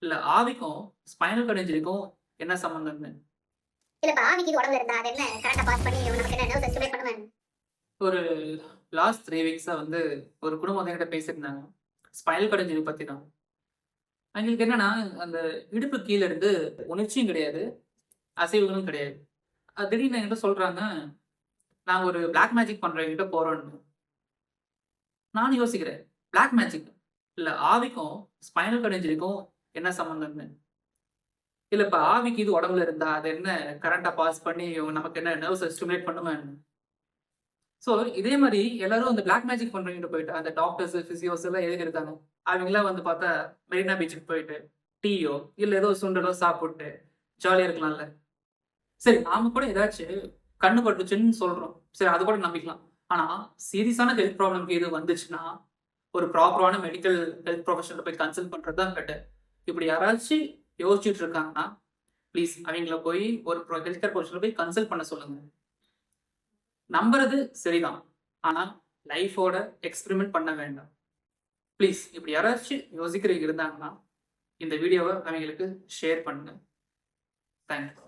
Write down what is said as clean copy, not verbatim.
இல்ல ஆவிக்கும், spinal card இன்ஜுரிக்கும் என்ன சம்மந்தம்னு? இல்லப்பா ஆவிக்கு இது உடம்புல இருந்தா அது என்ன கரண்ட்ட பாஸ் பண்ணி நமக்கு என்ன நர்வஸ் ஸ்டிமுலேட் பண்ணுமே. ஒரு லாஸ்ட் 3 வீக்ஸா வந்து ஒரு குடும்பம் வந்து என்கிட்ட பேசியிருந்தாங்க. ஸ்பைனல் கார்ட் இன்ஜுரி பத்தி தான். அவங்களுக்கு என்னன்னா, அந்த இடுப்பு கீழ இருந்து உணர்ச்சியும் கிடையாது, அசைவுகளும் கிடையாது. திடீர்னு என்கிட்ட சொல்றாங்க, நாங்க ஒரு பிளாக் மேஜிக் பண்றவங்ககிட்ட போறோம்ன்னு. நானும் யோசிக்கிறேன். Black magic? இல்ல ஆவிக்கும், ஸ்பைனல் கார்ட் இன்ஜுரிக்கும் என்ன சம்மந்தம்னு? இல்ல இப்ப ஆவிக்கு இது உடம்புல இருந்தா அது என்ன கரண்ட்ட பாஸ் பண்ணி நமக்கு என்ன நர்வ்ஸ ஸ்டிமுலேட் பண்ணுமா என்ன? ஸோ, இதே மாரி எல்லாரும் அந்த பிளாக் மேஜிக் பண்றவங்ககிட்ட போயிட்டு, அந்த டாக்டர்ஸ், பிசியோஸ் எல்லாம் எதுக்கு இருக்காங்க? அவங்கலாம் வந்து பார்த்தா, மெரினா பீச்சுக்கு போயிட்டு, டீயோ, இல்ல ஏதோ சுண்டலோ சாப்பிட்டு, ஜாலியா இருக்கலாம்ல. சரி, நாம கூட ஏதாச்சு கண்ணு பட்டுச்சுன்னு சொல்றோம். சரி, அது கூட நம்பிக்கலாம். ஆனா, சீரியஸான ஹெல்த் ப்ராப்ளம்க்கு எது வந்துச்சுன்னா, ஒரு ப்ராப்பரான மெடிக்கல் ஹெல்த் ப்ரொஃபஷனல்ல போய் கன்சல்ட் பண்றது தான் பெட்டர். இப்படி யாராச்சும் யோசிச்சுட்டு இருக்காங்கன்னா, ப்ளீஸ் அவங்கள போய் ஒரு ஹெல்த் கேர் ப்ரொஃபஷனல்ல போய் கன்சல்ட் பண்ண சொல்லுங்க. நம்புறது சரிதான். ஆனா, லைஃபோட எக்ஸ்பெரிமென்ட் பண்ண வேண்டாம். ப்ளீஸ் இப்படி யாராச்சும் யோசிக்கிறவங்க இருந்தாங்கன்னா, இந்த வீடியோவ அவங்களுக்கு ஷேர் பண்ணுங்க. Thank you.